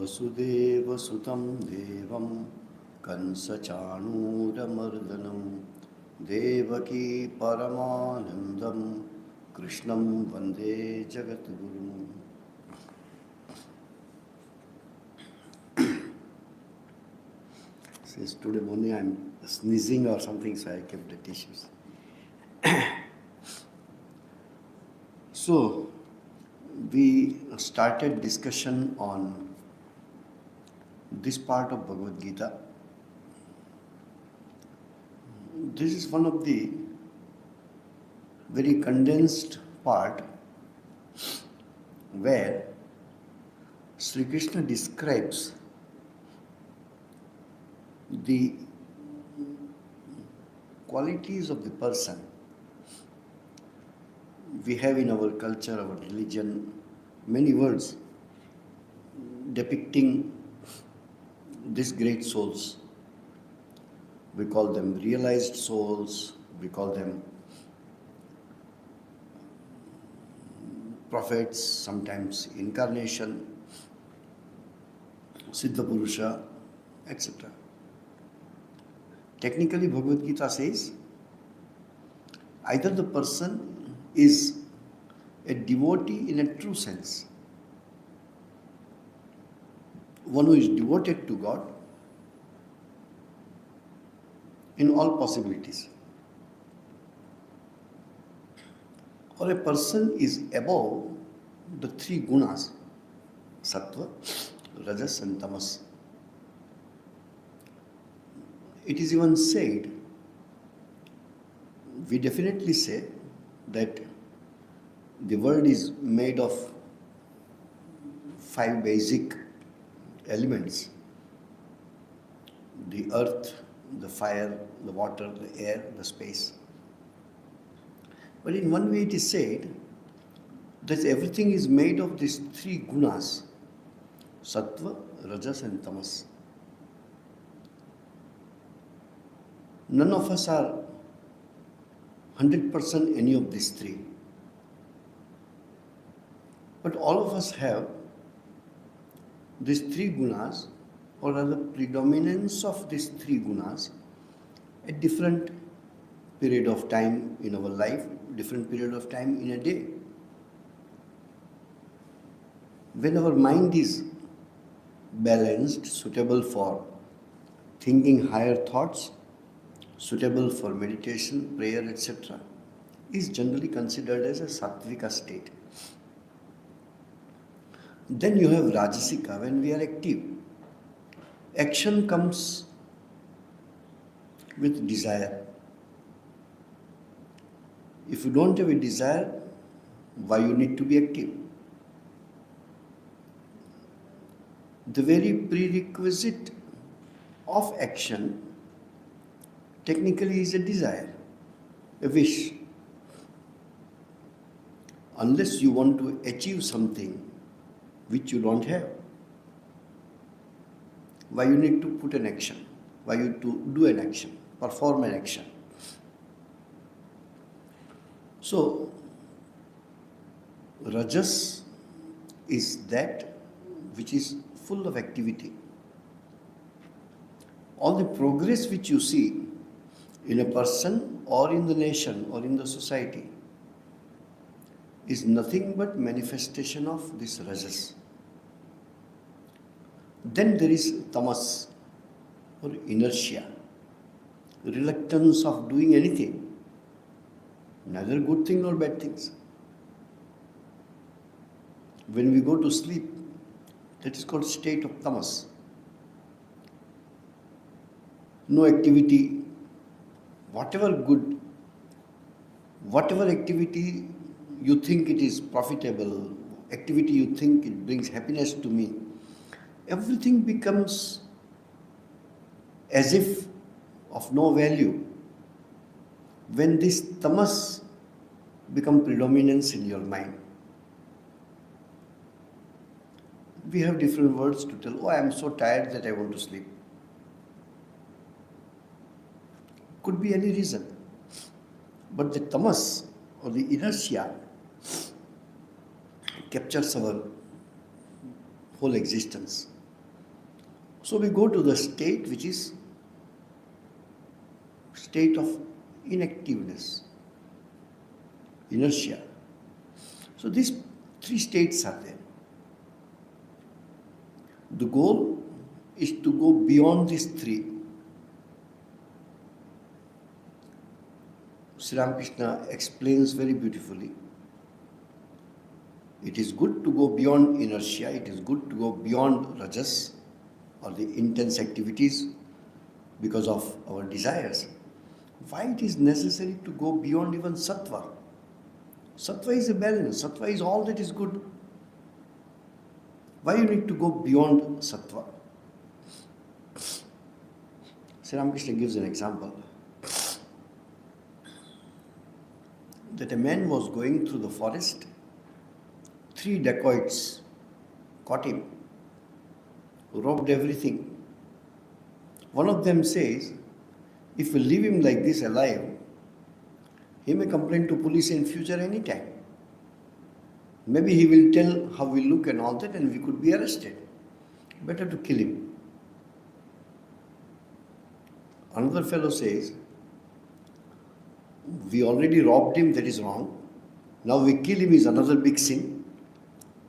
वसुदेव सुतं देवं कंसचाणूरमर्दनं देवकी परमानन्दं कृष्णं वन्दे जगद्गुरुम्. Since today morning I'm sneezing or something, so I kept the tissues. So, we started discussion on this part of Bhagavad Gita. This is one of the very condensed part where Sri Krishna describes the qualities of the person. We have in our culture, our religion, many words depicting these great souls. We call them realized souls, we call them prophets, sometimes incarnation, Siddha Purusha, etc. Technically, Bhagavad Gita says either the person is a devotee in a true sense, one who is devoted to God in all possibilities, or a person is above the three gunas, sattva, rajas and tamas. It is even said, we definitely say that the world is made of 5 basic elements: the earth, the fire, the water, the air, the space. But in one way it is said that everything is made of these 3 gunas, sattva, rajas and tamas. None of us are 100% any of these 3. But all of us have these 3 gunas, or rather predominance of these 3 gunas at different period of time in our life, different period of time in a day. When our mind is balanced, suitable for thinking higher thoughts, suitable for meditation, prayer, etc., is generally considered as a sattvika state. Then you have rajasika, when we are active. Action comes with desire. If you don't have a desire, why you need to be active? The very prerequisite of action technically is a desire, a wish. Unless you want to achieve something which you don't have, why you need to put an action? Why you to do an action, perform an action? So, rajas is that which is full of activity. All the progress which you see in a person or in the nation or in the society is nothing but manifestation of this rajas. Then there is tamas, or inertia, reluctance of doing anything, neither good thing nor bad things. When we go to sleep, that is called state of tamas. No activity, whatever good, whatever activity you think it is profitable, activity you think it brings happiness to me, everything becomes as if of no value when this tamas become predominance in your mind. We have different words to tell, oh, I am so tired that I want to sleep. Could be any reason. But the tamas, or the inertia, captures our whole existence. So we go to the state which is state of inactiveness, inertia. So these three states are there. The goal is to go beyond these three. Sri Ramakrishna explains very beautifully. It is good to go beyond inertia, it is good to go beyond rajas or the intense activities because of our desires. Why it is necessary to go beyond even sattva? Sattva is a balance, sattva is all that is good. Why you need to go beyond sattva? Sri Ramakrishna gives an example. That a man was going through the forest, 3 dacoits caught him, robbed everything. One of them says, if we leave him like this alive, he may complain to police in future any time. Maybe he will tell how we look and all that and we could be arrested. Better to kill him. Another fellow says, we already robbed him, that is wrong. Now we kill him is another big sin.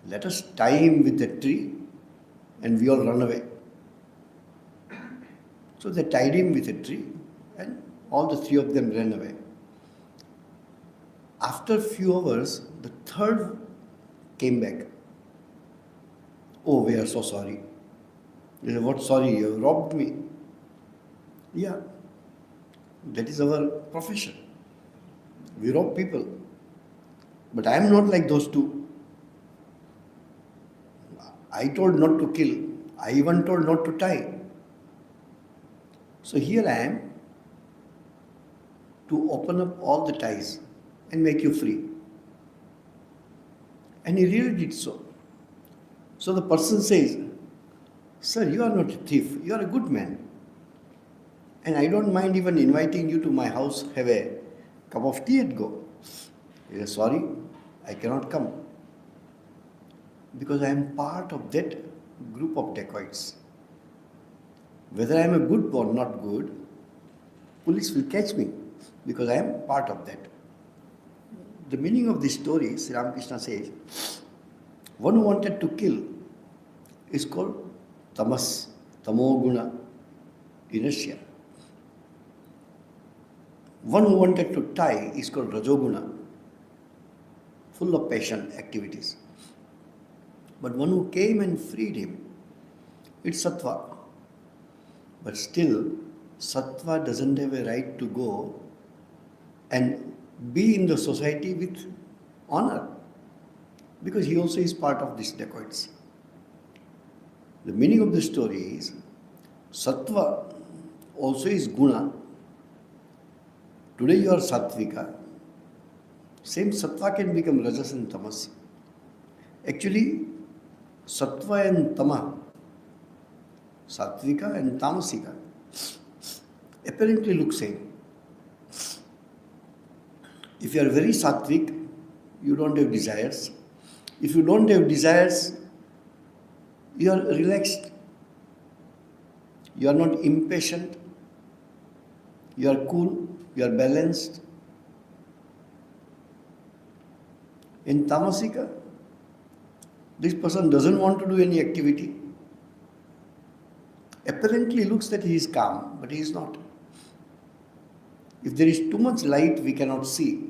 Let us tie him with a tree and we all run away. So they tied him with a tree and all the 3 of them ran away. After a few hours, the third came back. Oh, we are so sorry. They said, what sorry? You have robbed me. Yeah, that is our profession. We rob people. But I am not like those 2. I told not to kill. I even told not to tie. So here I am to open up all the ties and make you free. And he really did so. So the person says, sir, you are not a thief. You are a good man. And I don't mind even inviting you to my house, have a cup of tea and go. He says, sorry, I cannot come. Because I am part of that group of dacoits. Whether I am a good or not good, police will catch me because I am part of that. The meaning of this story, Sri Ramakrishna says, one who wanted to kill is called tamas, tamoguna, inertia. One who wanted to tie is called rajoguna, full of passion, activities. But one who came and freed him, it's sattva. But still, sattva doesn't have a right to go and be in the society with honor, because he also is part of these dacoits. The meaning of the story is, sattva also is guna. Today you are sattvika. Same sattva can become rajas and tamas. Actually, sattva and tama, sattvika and tamasika, apparently look same. If you are very sattvic, you don't have desires. If you don't have desires, you are relaxed. You are not impatient. You are cool. You are balanced. In tamasika, this person doesn't want to do any activity. Apparently looks that he is calm, but he is not. If there is too much light, we cannot see.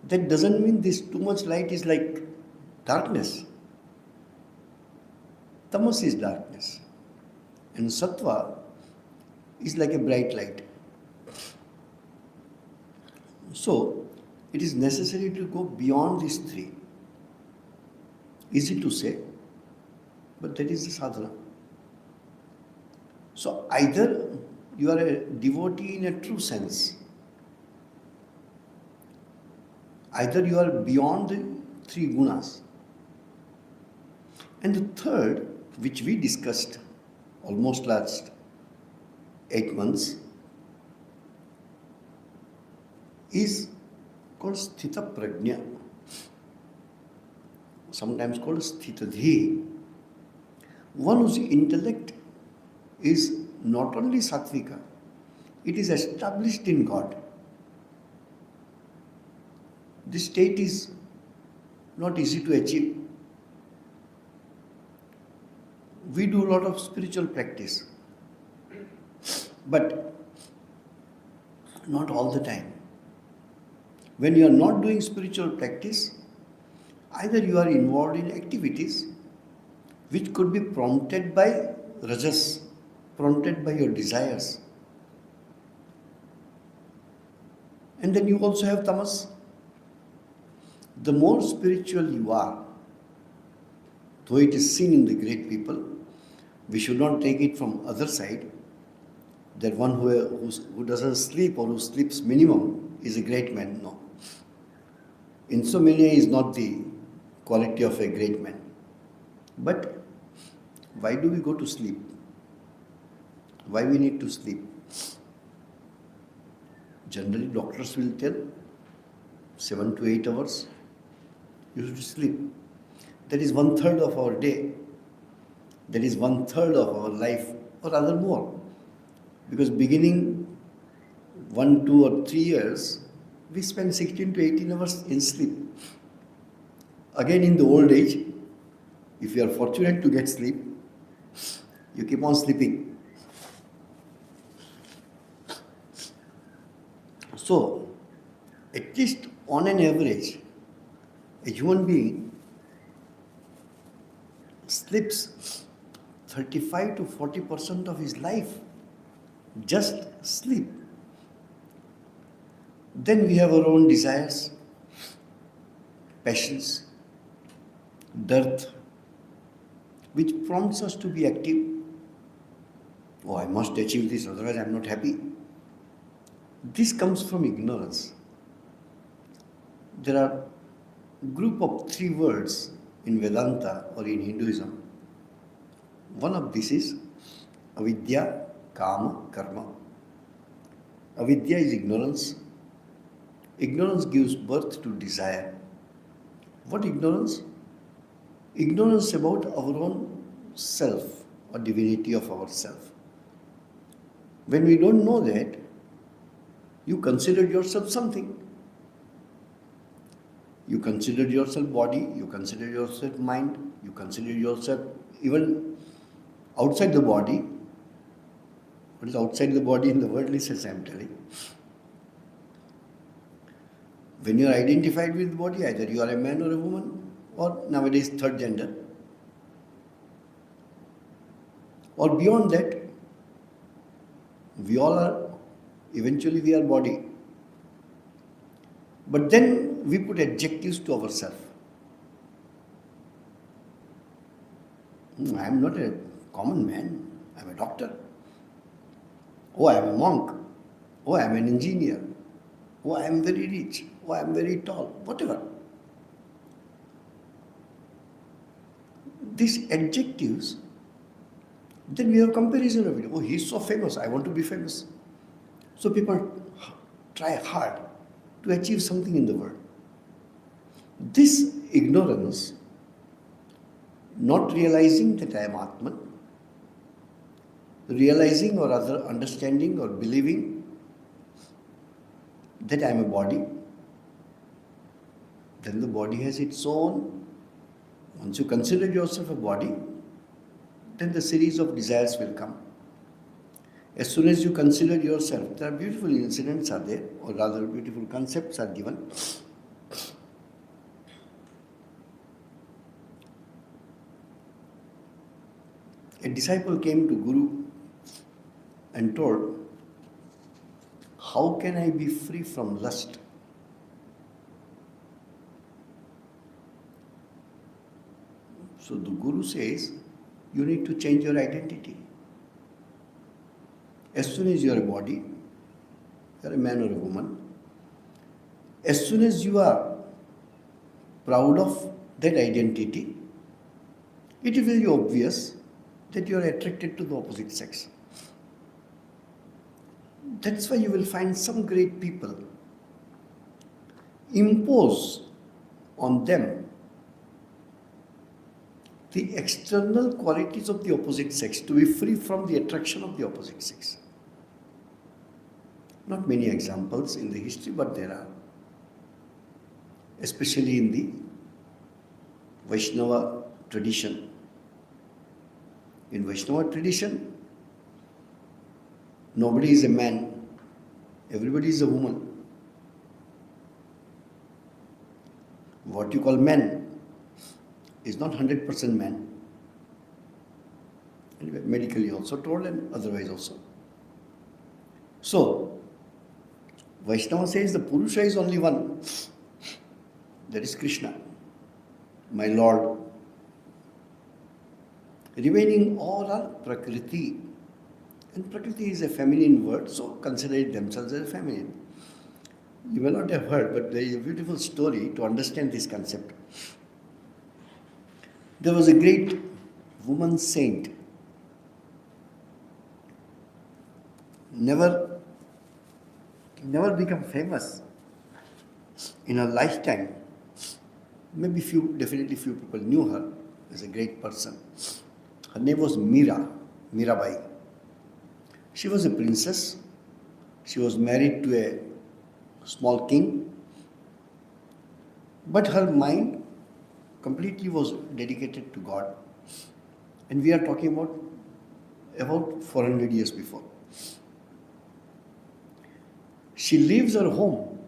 That doesn't mean this too much light is like darkness. Tamas is darkness. And sattva is like a bright light. So, it is necessary to go beyond these 3. Easy to say, but that is the sadhana. So, either you are a devotee in a true sense, either you are beyond the 3 gunas. And the third, which we discussed almost last 8 months, is called sthita prajna, sometimes called sthitadhi. One whose intellect is not only sattvika, it is established in God. This state is not easy to achieve. We do a lot of spiritual practice, but not all the time. When you are not doing spiritual practice, either you are involved in activities which could be prompted by rajas, prompted by your desires. And then you also have tamas. The more spiritual you are, though it is seen in the great people, we should not take it from other side, that one who doesn't sleep or who sleeps minimum is a great man. No. Insomnia is not the quality of a great man. But why do we go to sleep? Why we need to sleep? Generally, doctors will tell 7 to 8 hours you should sleep. That is 1/3 of our day. That is 1/3 of our life, or rather more. Because beginning 1, 2 or 3 years, we spend 16 to 18 hours in sleep. Again, in the old age, if you are fortunate to get sleep, you keep on sleeping. So, at least on an average, a human being sleeps 35 to 40% of his life. Just sleep. Then we have our own desires, passions, dearth, which prompts us to be active. Oh, I must achieve this, otherwise I am not happy. This comes from ignorance. There are a group of 3 words in Vedanta or in Hinduism. One of these is avidya, kama, karma. Avidya is ignorance. Ignorance gives birth to desire. What ignorance? Ignorance about our own self or divinity of ourself. When we don't know that, you consider yourself something. You consider yourself body, you consider yourself mind, you consider yourself even outside the body. What is outside the body in the worldly sense, I am telling. When you are identified with the body, either you are a man or a woman, or nowadays third gender. Or beyond that, we all are, eventually we are body. But then we put adjectives to ourselves. I am not a common man, I am a doctor. Oh, I am a monk. Oh, I am an engineer. Oh, I am very rich. Oh, I am very tall. Whatever. These adjectives, then we have comparison of it. Oh, he is so famous, I want to be famous. So people try hard to achieve something in the world. This ignorance, not realizing that I am Atman, realizing or rather understanding or believing that I am a body, then the body has its own. Once you consider yourself a body, then the series of desires will come. As soon as you consider yourself, there are beautiful incidents are there, or rather beautiful concepts are given. A disciple came to Guru and told, how can I be free from lust? So the Guru says, you need to change your identity. As soon as you are a body, you are a man or a woman, as soon as you are proud of that identity, it is very obvious that you are attracted to the opposite sex. That's why you will find some great people impose on them the external qualities of the opposite sex, to be free from the attraction of the opposite sex. Not many examples in the history, but there are. Especially in the Vaishnava tradition. In Vaishnava tradition, nobody is a man, everybody is a woman. What you call man is not 100% man. Anyway, medically also told and otherwise also. So, Vaishnava says the Purusha is only one. That is Krishna, my Lord. Remaining all are Prakriti. And Prakriti is a feminine word, so consider it themselves as feminine. You may not have heard, but there is a beautiful story to understand this concept. There was a great woman saint. Never become famous in her lifetime. Maybe definitely few people knew her as a great person. Her name was Mirabai. She was a princess. She was married to a small king. But her mind completely was dedicated to God. And we are talking about 400 years before. She leaves her home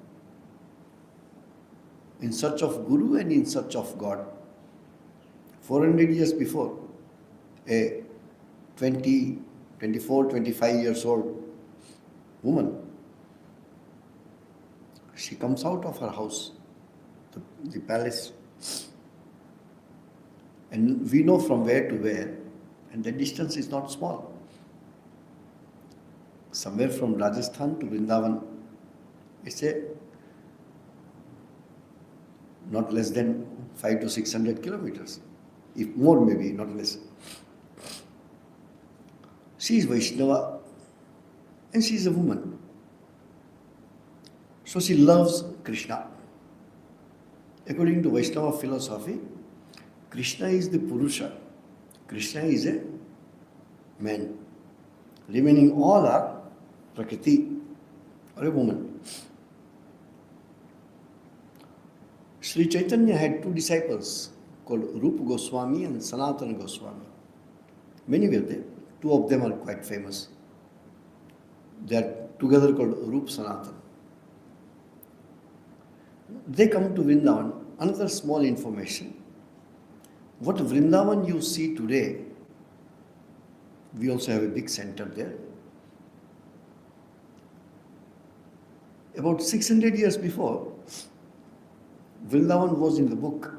in search of Guru and in search of God. 400 years before, a 24, 25 years old woman, she comes out of her house, the palace, and we know from where to where, and the distance is not small. Somewhere from Rajasthan to Vrindavan, it's a not less than 500 to 600 kilometers, if more maybe, not less. She is Vaishnava and she is a woman. So she loves Krishna. According to Vaishnava philosophy, Krishna is the Purusha. Krishna is a man. Remaining all are Prakriti, or a woman. Sri Chaitanya had two disciples called Rupa Goswami and Sanatana Goswami. Many were there. Two of them are quite famous. They are together called Rupa Sanatana. They come to Vrindavan. Another small information. What Vrindavan you see today, we also have a big center there. About 600 years before, Vrindavan was in the book.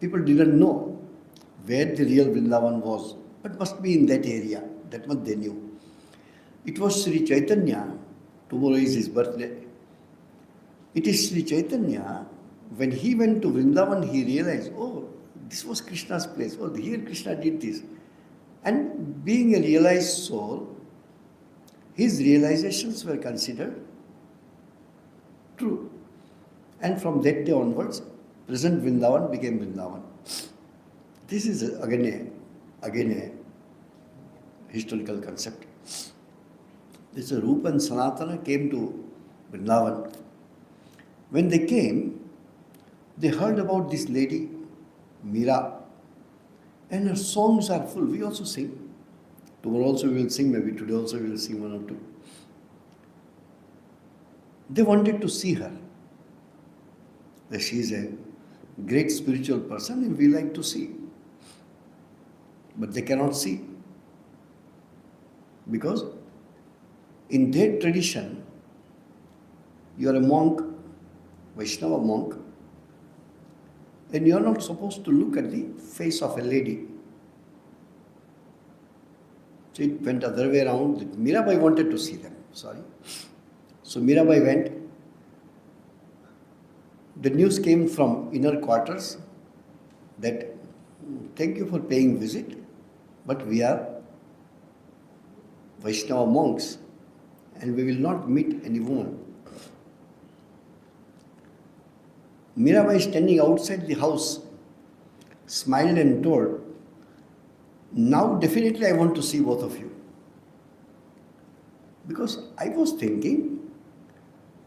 People didn't know where the real Vrindavan was, but must be in that area. That much they knew. It was Sri Chaitanya. Tomorrow is his birthday. It is Sri Chaitanya, when he went to Vrindavan, he realized, oh, this was Krishna's place. Oh, here Krishna did this. And being a realized soul, his realizations were considered true. And from that day onwards, present Vrindavan became Vrindavan. This is again a historical concept. This Rupa and Sanatana came to Vrindavan. When they came, they heard about this lady, Meera, and her songs are full. We also sing. Tomorrow also we will sing, maybe today also we will sing one or two. They wanted to see her. That she is a great spiritual person and we like to see. But they cannot see. Because in their tradition, you are a monk, Vaishnava monk, and you are not supposed to look at the face of a lady. So it went the other way around. Mirabai wanted to see them. So Mirabai went. The news came from inner quarters that thank you for paying visit, but we are Vaishnava monks and we will not meet any woman. Mirabai is standing outside the house smiled and told, now definitely I want to see both of you. Because I was thinking,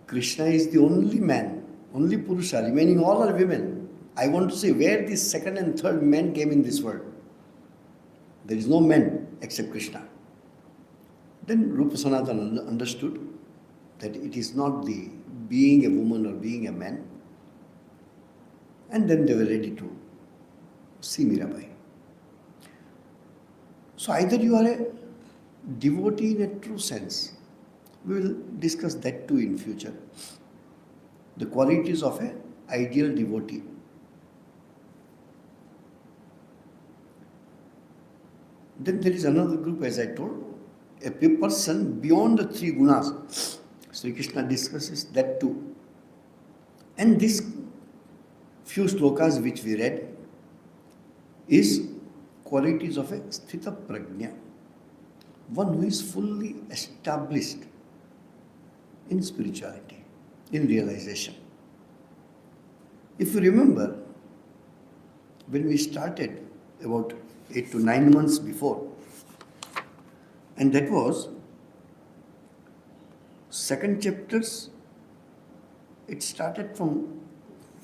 Krishna is the only man, only Purusha, remaining all are women. I want to see where this second and third man came in this world. There is no man except Krishna. Then Rupa Sanatana understood that it is not the being a woman or being a man. And then they were ready to see Mirabai. So either you are a devotee in a true sense. We will discuss that too in future. The qualities of an ideal devotee. Then there is another group, as I told, a person beyond the three gunas. Sri Krishna discusses that too. And these few slokas which we read is qualities of a sthita prajna, one who is fully established in spirituality, in realization. If you remember, when we started about 8 to 9 months before, and that was second chapters, it started from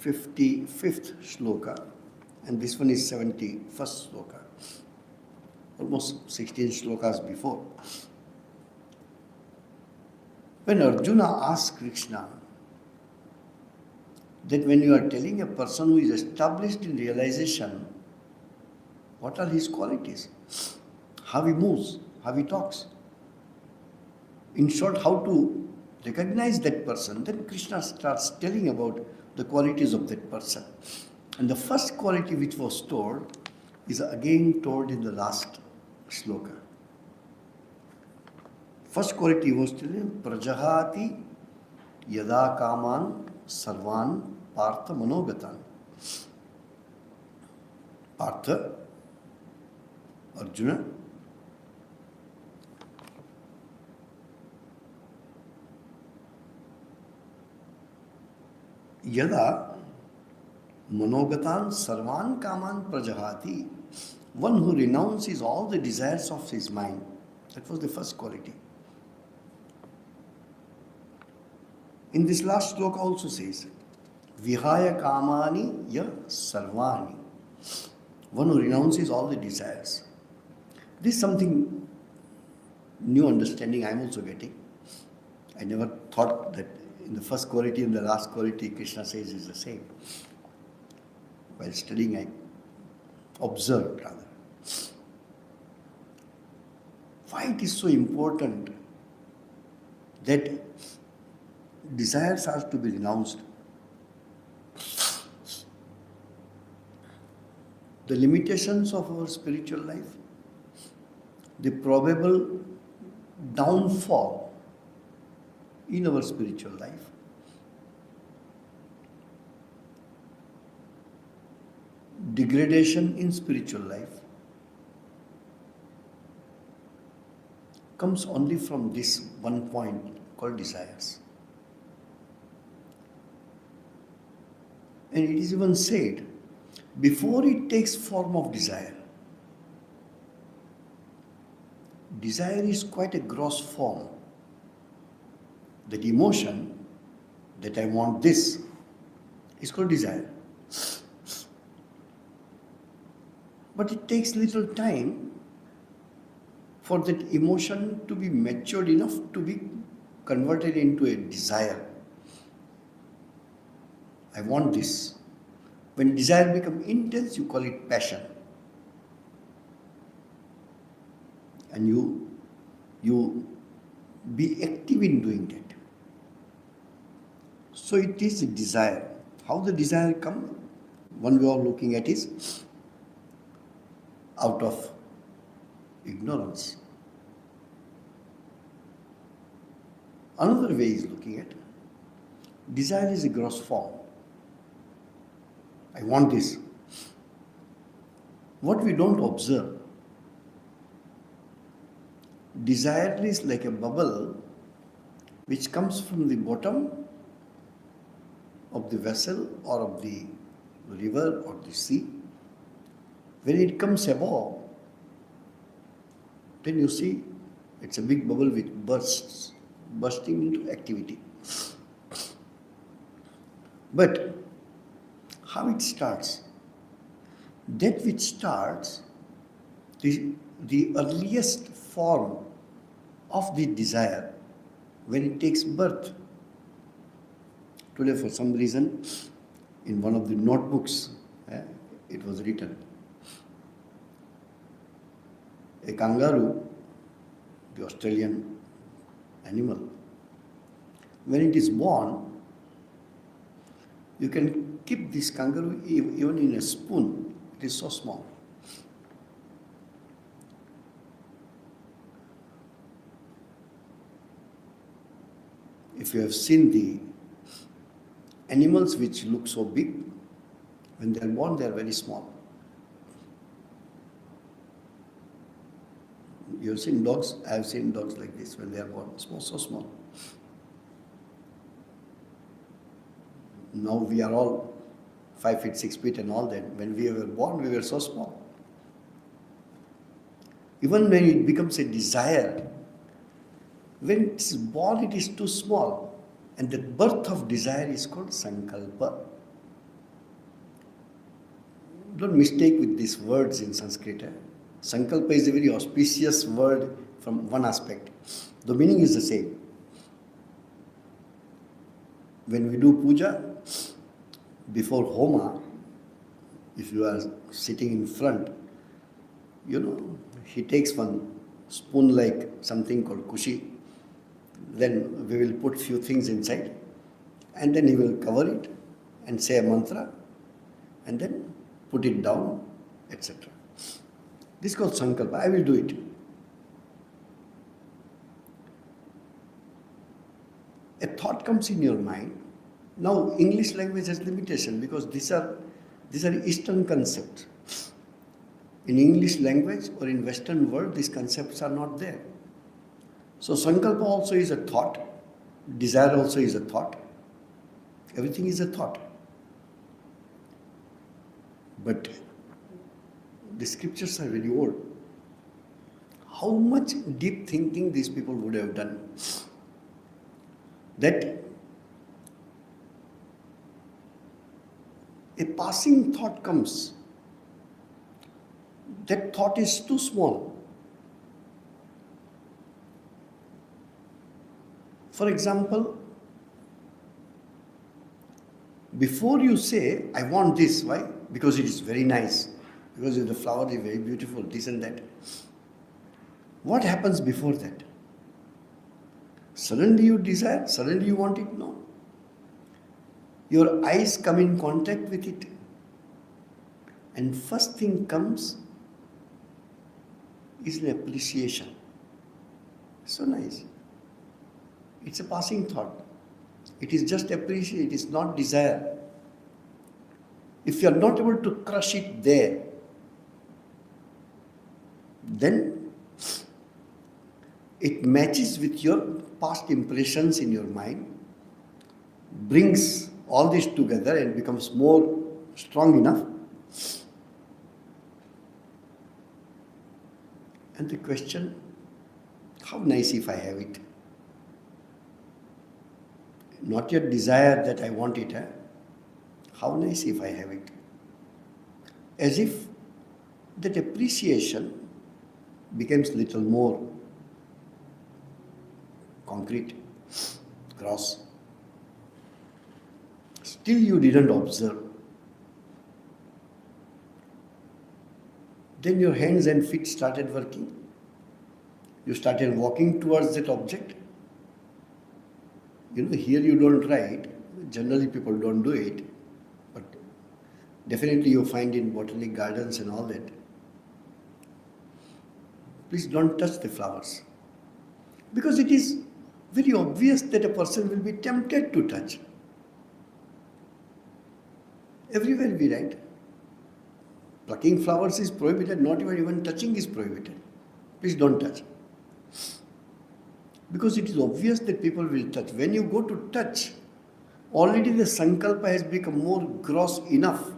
55th shloka, and this one is 71st shloka, almost 16 shlokas before. When Arjuna asked Krishna that when you are telling a person who is established in realization, what are his qualities? How he moves, how he talks. In short, how to recognize that person. Then Krishna starts telling about the qualities of that person. And the first quality which was told is again told in the last shloka. First quality was telling, Prajahati yada kaman sarvan partha manogatan. Partha, Arjuna, yada manogatan sarvan kaman prajahati, one who renounces all the desires of his mind. That was the first quality. In this last sloka also says, vihaya kamani ya sarvani, one who renounces all the desires. This is something new understanding I am also getting. I never thought that in the first quality and the last quality Krishna says is the same. While studying, I observed rather. Why it is so important that desires are to be renounced. The limitations of our spiritual life, the probable downfall in our spiritual life, degradation in spiritual life comes only from this one point called desires. And it is even said, before it takes form of desire, desire is quite a gross form. That emotion, that I want this, is called desire. But it takes little time for that emotion to be matured enough to be converted into a desire. I want this. When desire becomes intense, you call it passion. And you be active in doing that. So it is a desire. How the desire comes? One way of looking at is out of ignorance. Another way is looking at desire is a gross form. I want this. What we don't observe, desire is like a bubble which comes from the bottom of the vessel or of the river or the sea When it comes above, then you see it's a big bubble which bursts, bursting into activity. But how it starts? That which starts, the earliest form of the desire, when it takes birth. Today, for some reason, in one of the notebooks, it was written, a kangaroo, the Australian animal, when it is born, you can keep this kangaroo even in a spoon. It is so small. If you have seen the animals which look so big, when they are born, they are very small. You have seen dogs? I have seen dogs like this when they are born, small, so small. Now we are all 5 feet, 6 feet and all that. When we were born, we were so small. Even when it becomes a desire, when it is born, it is too small. And the birth of desire is called sankalpa. Don't mistake with these words in Sanskrit. Sankalpa is a very auspicious word from one aspect. The meaning is the same. When we do puja, before homa, if you are sitting in front, he takes one spoon like something called kushi. Then we will put few things inside and then he will cover it and say a mantra and then put it down, etc. This is called sankalpa. I will do it. A thought comes in your mind. Now English language has limitation because these are Eastern concepts. In English language or in Western world, these concepts are not there. So sankalpa also is a thought. Desire also is a thought. Everything is a thought. But the scriptures are very old. How much deep thinking these people would have done. That a passing thought comes. That thought is too small. For example, before you say, I want this, why? Because it is very nice. Because the flower is very beautiful, this and that. What happens before that? Suddenly you desire, suddenly you want it? No. Your eyes come in contact with it. And first thing comes is an appreciation. So nice. It's a passing thought. It is just appreciation, it is not desire. If you are not able to crush it there, then it matches with your past impressions in your mind, brings all this together and becomes more strong enough. And the question, how nice if I have it? Not yet desire that I want it. How nice if I have it? As if that appreciation becomes little more concrete, gross. Still you didn't observe. Then your hands and feet started working. You started walking towards that object. Here you don't write. Generally people don't do it. But definitely you find in botanic gardens and all that. Please don't touch the flowers. Because it is very obvious that a person will be tempted to touch. Everywhere we write. Plucking flowers is prohibited, not even touching is prohibited. Please don't touch. Because it is obvious that people will touch. When you go to touch, already the sankalpa has become more gross enough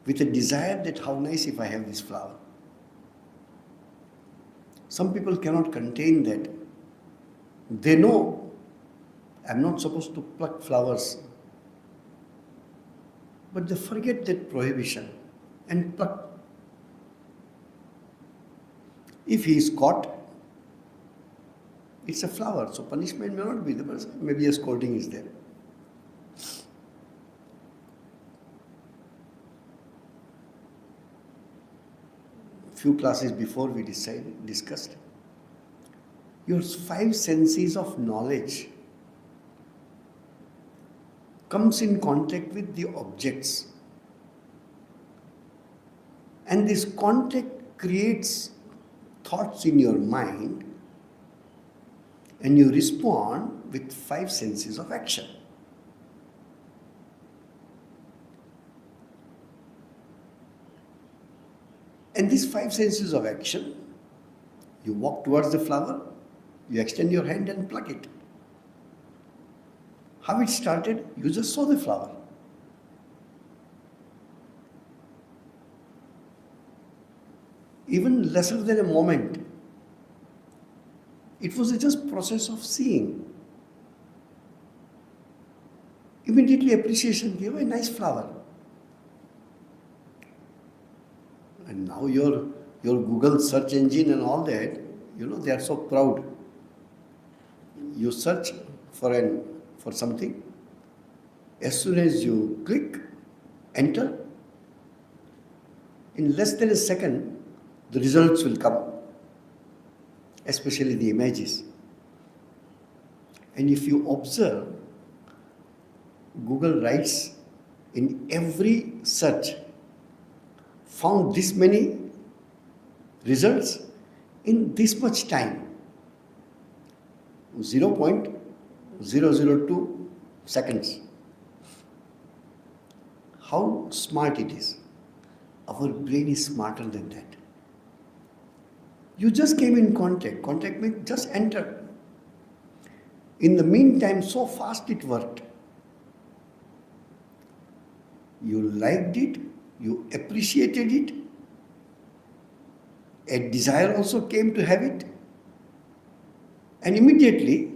with a desire that how nice if I have this flower. Some people cannot contain that. They know I'm not supposed to pluck flowers, but they forget that prohibition and pluck. If he is caught, it's a flower, so punishment may not be the person, maybe a scolding is there. Few classes before we discussed, your 5 senses of knowledge comes in contact with the objects, and this contact creates thoughts in your mind, and you respond with 5 senses of action. And these 5 senses of action, you walk towards the flower, you extend your hand and pluck it. How it started? You just saw the flower. Even lesser than a moment. It was just process of seeing. Immediately appreciation gave a nice flower. And now your Google search engine and all that, they are so proud. You search for something. As soon as you click, enter, in less than a second, the results will come, especially the images. And if you observe, Google writes in every search, found this many results in this much time, 0.002 seconds. How smart it is. Our brain is smarter than that. You just came in contact. Contact means just entered. In the meantime, so fast it worked. You liked it, you appreciated it, a desire also came to have it, and immediately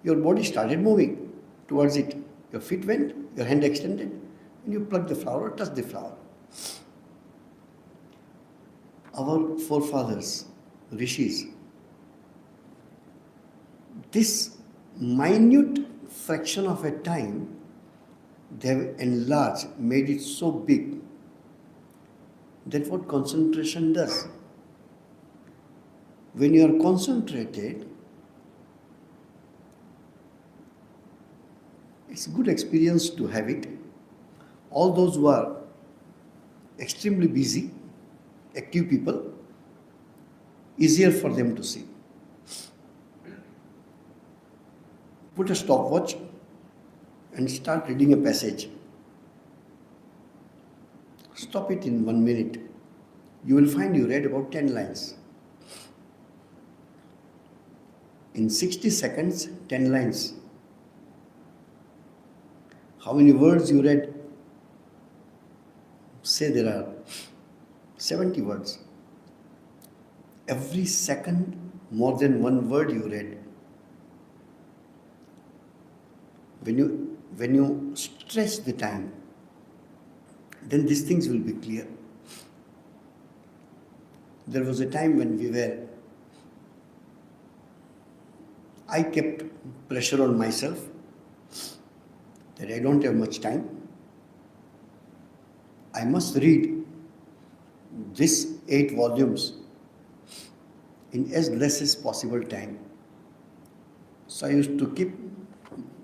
your body started moving towards it. Your feet went, your hand extended, and you plucked the flower or touched the flower. Our forefathers, rishis, this minute fraction of a time, they have enlarged, made it so big. That's what concentration does. When you are concentrated, it's a good experience to have it. All those who are extremely busy, active people, easier for them to see. Put a stopwatch and start reading a passage. Stop it in 1 minute. You will find you read about 10 lines. In 60 seconds, 10 lines. How many words you read? Say there are 70 words. Every second, more than 1 word you read. When you stretch the time, then these things will be clear. There was a time when I kept pressure on myself that I don't have much time. I must read these 8 volumes in as less as possible time. So I used to keep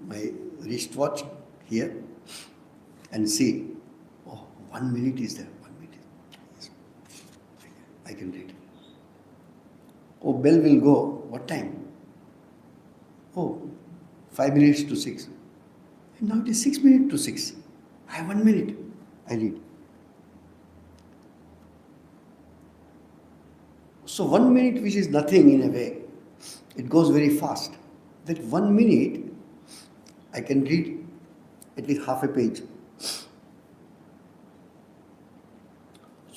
my wristwatch here and see, 1 minute is there, 1 minute. Yes. I can read. Bell will go, what time? 5 minutes to 6. And now it is 6 minutes to 6. I have 1 minute. I read. So 1 minute, which is nothing in a way, it goes very fast. That 1 minute, I can read at least half a page.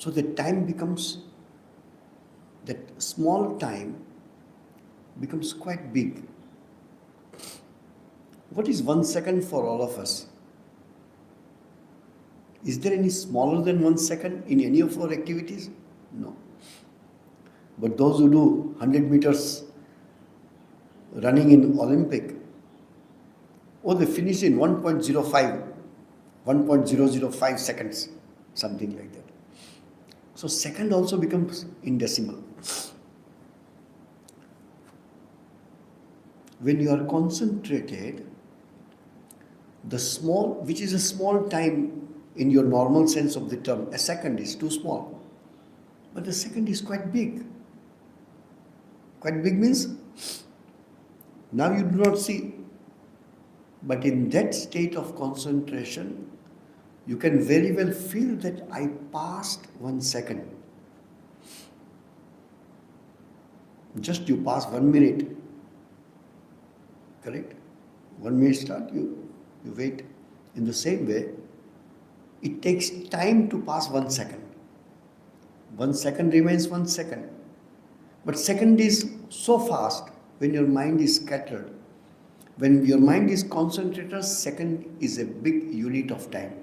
So the time becomes, that small time becomes quite big. What is 1 second for all of us? Is there any smaller than 1 second in any of our activities? No. But those who do 100 meters running in Olympic, they finish in 1.005 seconds, something like that. So second also becomes in decimal. When you are concentrated, the small, which is a small time in your normal sense of the term, a second is too small. But the second is quite big. Quite big means now you do not see. But in that state of concentration, you can very well feel that I passed 1 second. Just you pass 1 minute. Correct? 1 minute start, you wait. In the same way, it takes time to pass 1 second. 1 second remains 1 second. But second is so fast when your mind is scattered. When your mind is concentrated, second is a big unit of time.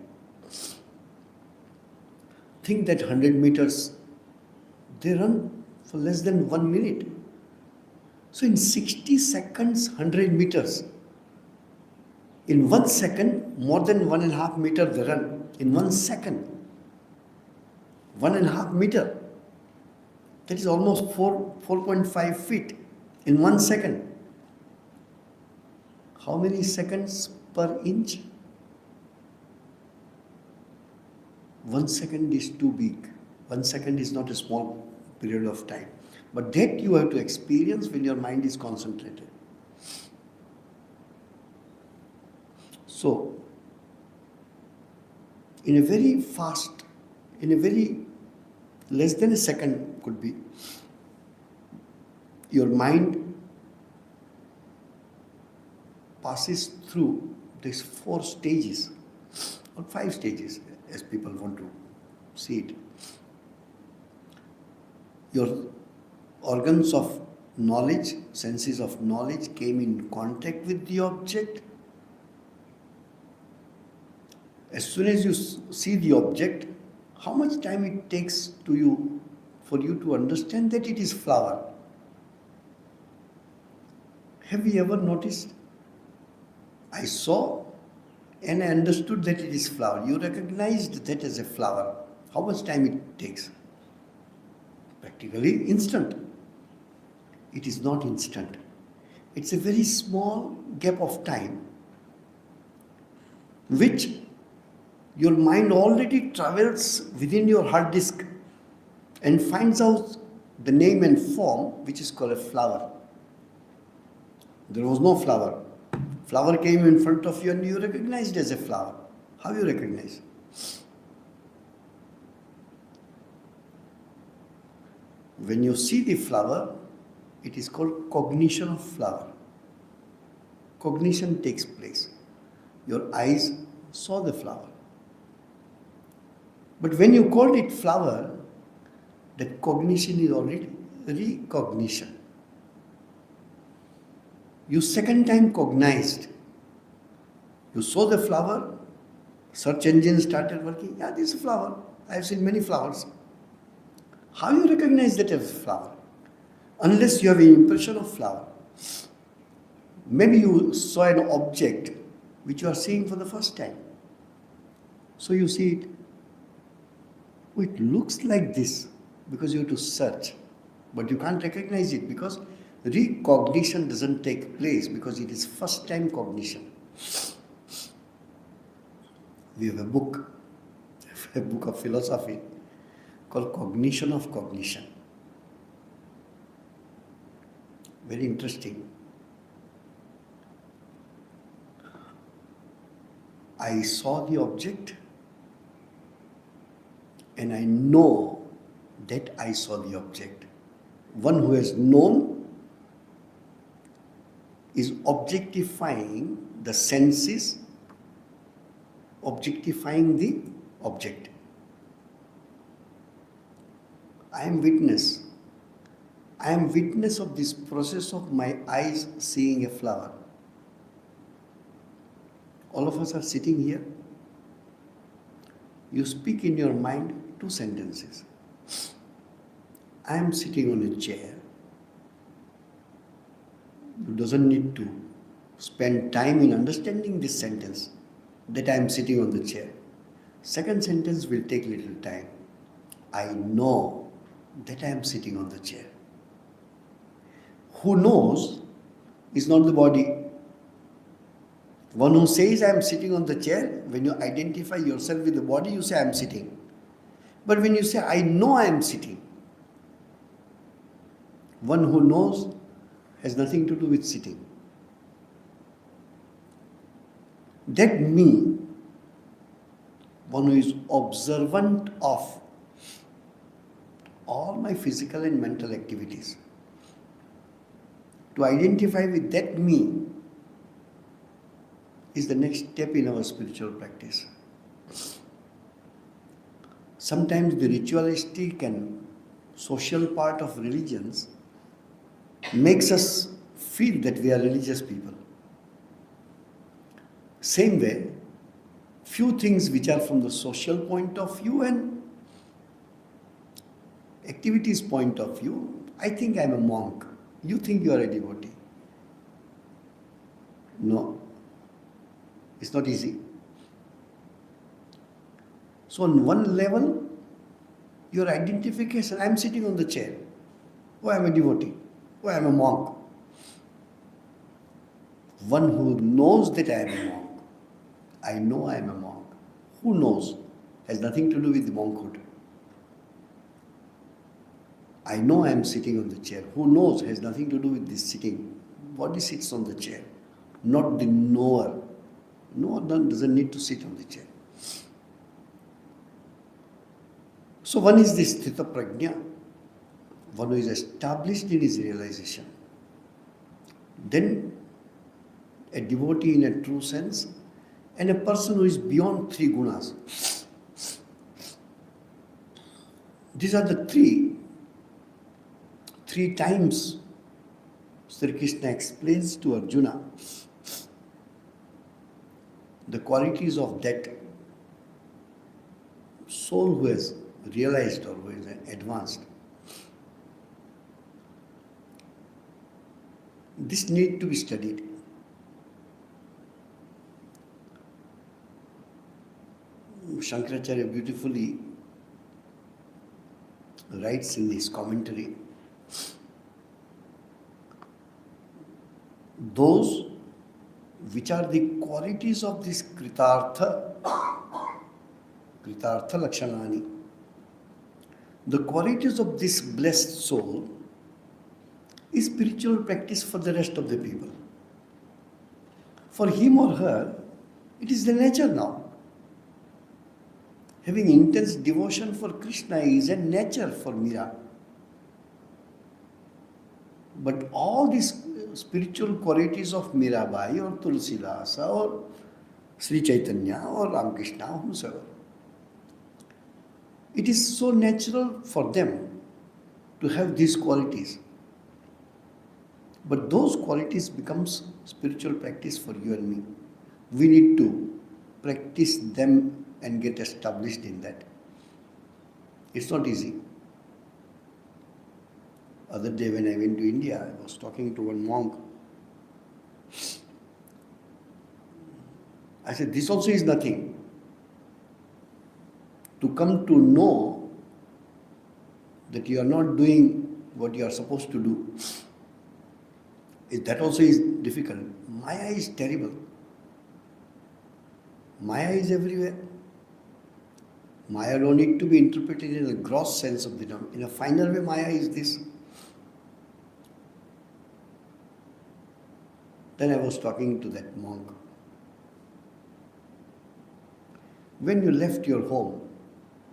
Think that 100 meters, they run for less than 1 minute. So in 60 seconds, 100 meters. In 1 second, more than 1.5 meter they run. In 1 second, 1.5 meter. That is almost 4.5 feet in 1 second. How many seconds per inch? 1 second is too big. 1 second is not a small period of time. But that you have to experience when your mind is concentrated. So, in a very less than a second could be, your mind passes through these 4 stages or 5 stages as people want to see it. Your organs of knowledge, senses of knowledge came in contact with the object. As soon as you see the object, how much time it takes for you to understand that it is flower? Have you ever noticed? I saw and I understood that it is flower. You recognized that as a flower. How much time it takes? Practically instant. It is not instant. It's a very small gap of time which your mind already travels within your hard disk and finds out the name and form which is called a flower. There was no flower. Flower came in front of you and you recognized as a flower. How you recognize? When you see the flower, it is called cognition of flower. Cognition takes place. Your eyes saw the flower. But when you called it flower, that cognition is already recognition. You second time cognized. You saw the flower, search engine started working. Yeah, this is a flower. I have seen many flowers. How you recognize that as a flower? Unless you have an impression of flower. Maybe you saw an object which you are seeing for the first time. So you see it. Oh, it looks like this because you have to search. But you can't recognize it because recognition doesn't take place because it is first time cognition. We have a book of philosophy called Cognition of Cognition. Very interesting. I saw the object and I know that I saw the object. One who has known is objectifying the senses, objectifying the object. I am witness. I am witness of this process of my eyes seeing a flower. All of us are sitting here. You speak in your mind 2 sentences. I am sitting on a chair. You doesn't need to spend time in understanding this sentence that I am sitting on the chair. Second sentence will take little time. I know that I am sitting on the chair. Who knows is not the body. One who says I am sitting on the chair, when you identify yourself with the body, you say I am sitting. But when you say I know I am sitting, one who knows has nothing to do with sitting. That me, one who is observant of all my physical and mental activities, to identify with that me is the next step in our spiritual practice. Sometimes the ritualistic and social part of religions makes us feel that we are religious people. Same way, few things which are from the social point of view and activities point of view, I think I am a monk. You think you are a devotee. No, it's not easy. So on one level, your identification, I am sitting on the chair. Oh, I am a devotee. Oh, I am a monk. One who knows that I am a monk. I know I am a monk. Who knows? Has nothing to do with the monkhood. I know I am sitting on the chair. Who knows? Has nothing to do with this sitting. Body sits on the chair, not the knower. Knower doesn't need to sit on the chair. So one is this sthita prajna, one who is established in his realization. Then a devotee in a true sense, and a person who is beyond 3 gunas. These are the three times Sri Krishna explains to Arjuna the qualities of that soul who has realized or who is advanced. This needs to be studied. Shankaracharya beautifully writes in his commentary, those which are the qualities of this Kritartha Lakshanani, the qualities of this blessed soul is spiritual practice for the rest of the people. For him or her, it is the nature now. Having intense devotion for Krishna is a nature for Meera. But all these spiritual qualities of Mirabai or Tulsidasa or Sri Chaitanya or Ramakrishna, whomsoever, it is so natural for them to have these qualities. But those qualities becomes spiritual practice for you and me. We need to practice them and get established in that. It's not easy. Other day when I went to India, I was talking to one monk. I said, this also is nothing. To come to know that you are not doing what you are supposed to do, that also is difficult. Maya is terrible. Maya is everywhere. Maya don't need to be interpreted in a gross sense of the term. In a finer way, Maya is this. Then I was talking to that monk. When you left your home,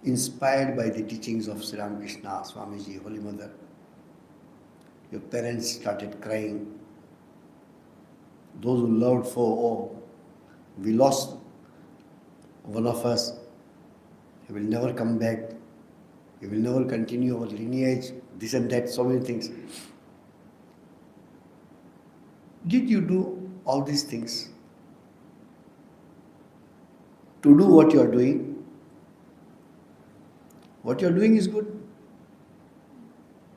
inspired by the teachings of Sri Ramakrishna, Swamiji, Holy Mother, your parents started crying. Those who loved for, we lost one of us, he will never come back. We will never continue our lineage, this and that, so many things. Did you do all these things to do what you are doing? What you are doing is good.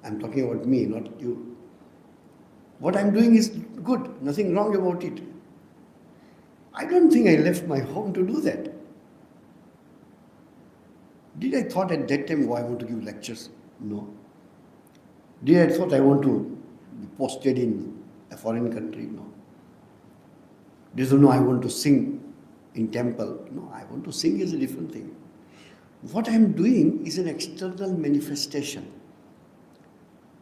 I'm talking about me, not you. What I'm doing is good, nothing wrong about it. I don't think I left my home to do that. Did I thought at that time, oh, I want to give lectures? No. Did I thought I want to be posted in a foreign country? No. Did I know I want to sing in temple? No, I want to sing is a different thing. What I am doing is an external manifestation.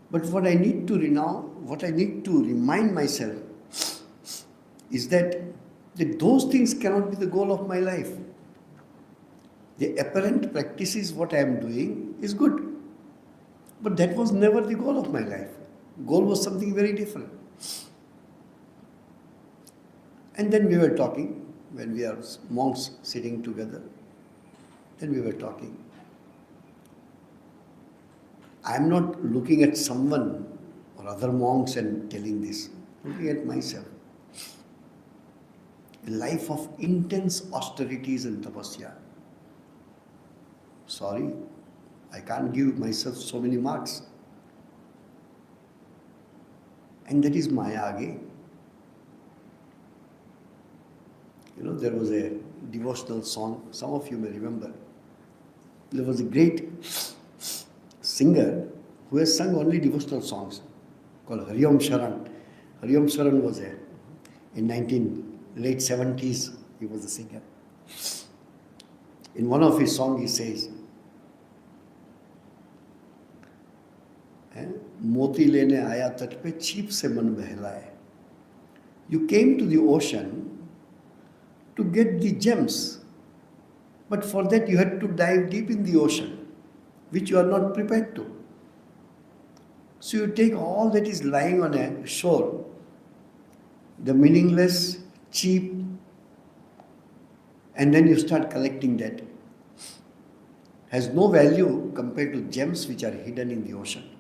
But what I need to remind myself is that those things cannot be the goal of my life. The apparent practices what I am doing is good. But that was never the goal of my life. Goal was something very different. And then we were talking, when we are monks sitting together, then we were talking. I am not looking at someone or other monks and telling this. Looking at myself. A life of intense austerities and tapasya. Sorry, I can't give myself so many marks. And that is Maya again. You know, there was a devotional song, some of you may remember. There was a great singer who has sung only devotional songs called Hariom Sharan. Hariom Sharan was in late 70s, he was a singer. In one of his songs he says, मोती लेने आया तट पे छिप से मन बहलाए. You came to the ocean to get the gems, but for that you had to dive deep in the ocean, which you are not prepared to. So you take all that is lying on a shore, the meaningless, cheap, and then you start collecting that. Has no value compared to gems which are hidden in the ocean.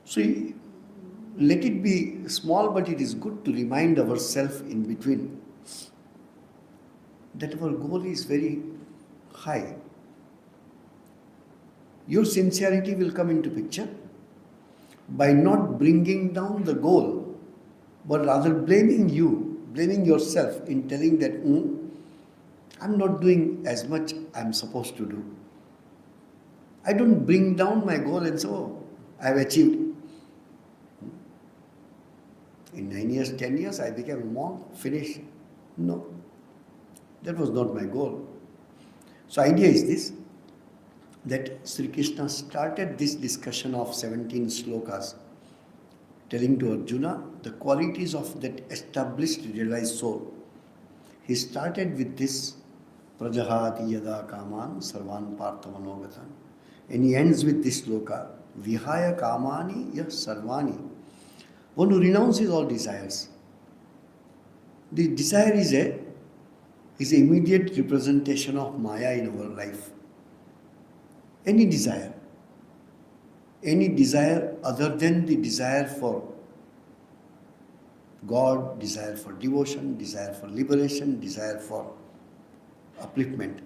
So let it be small, but it is good to remind ourselves in between that our goal is very high. Your sincerity will come into picture by not bringing down the goal, but rather blaming yourself in telling that I'm not doing as much I'm supposed to do. I don't bring down my goal and say, oh, I've achieved. In 9 years, 10 years, I became a monk, finished. No, that was not my goal. So idea is this, that Sri Krishna started this discussion of 17 slokas, telling to Arjuna the qualities of that established, realized soul. He started with this, Prajahati yada kaman sarvan parthamanogatan. And he ends with this sloka, Vihaya kamani yah sarvani. One who renounces all desires. The desire is an immediate representation of Maya in our life. Any desire other than the desire for God, desire for devotion, desire for liberation, desire for upliftment.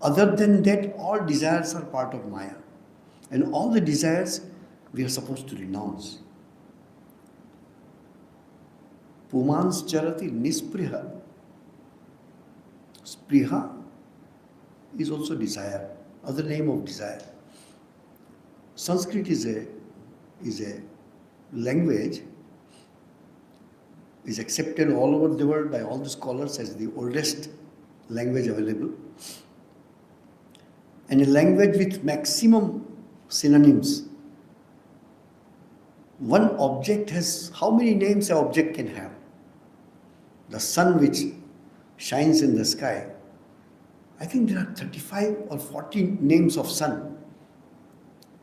Other than that, all desires are part of Maya. And all the desires we are supposed to renounce. Pumans charati nispriha. Spriha is also desire, other name of desire. Sanskrit is a language, is accepted all over the world by all the scholars as the oldest language available. And a language with maximum synonyms. One object has, how many names an object can have? The sun which shines in the sky, I think there are 35 or 40 names of sun.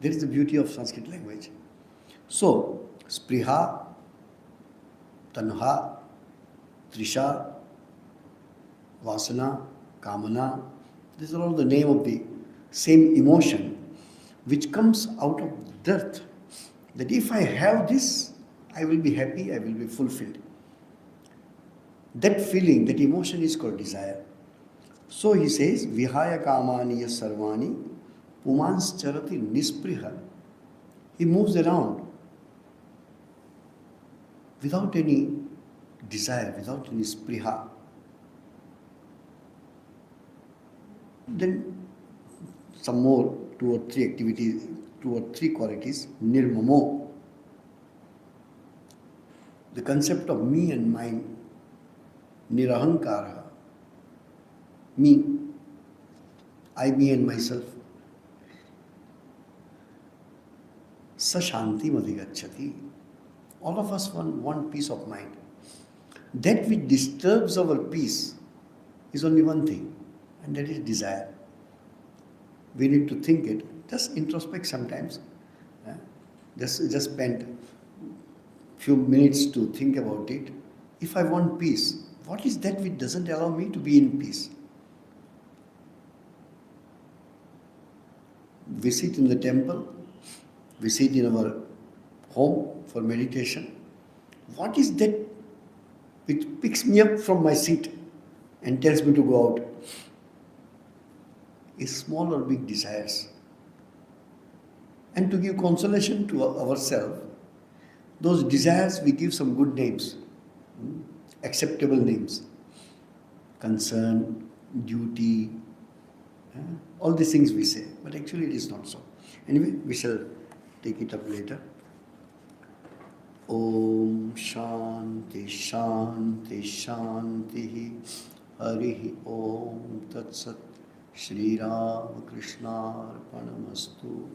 That is the beauty of Sanskrit language. So, Spriha, Tanha, Trisha, Vasana, Kamana, These are all the name of the same emotion which comes out of dearth. That if I have this, I will be happy, I will be fulfilled. That feeling, that emotion is called desire. So he says, Vihaya kamani sarvani pumans charati nispriha. He moves around without any desire, without any spriha. Then some more, 2 or 3 activities, 2 or 3 qualities. Nirmamo. The concept of me and mine. Nirahankara. Me. I, me and myself. Sashanti madhigacchati. All of us want peace of mind. That which disturbs our peace is only one thing, and that is desire. We need to think it. Just introspect sometimes. Just spend few minutes to think about it. If I want peace, what is that which doesn't allow me to be in peace? We sit in the temple, we sit in our home for meditation. What is that which picks me up from my seat and tells me to go out? Is small or big desires. And to give consolation to ourselves, those desires we give some good names, acceptable names. Concern, duty, all these things we say, but actually it is not so. Anyway, we shall take it up later. Om Shanti Shanti Shanti Harihi Om Tat Sat Sri Ramakrishna Arpanamastu.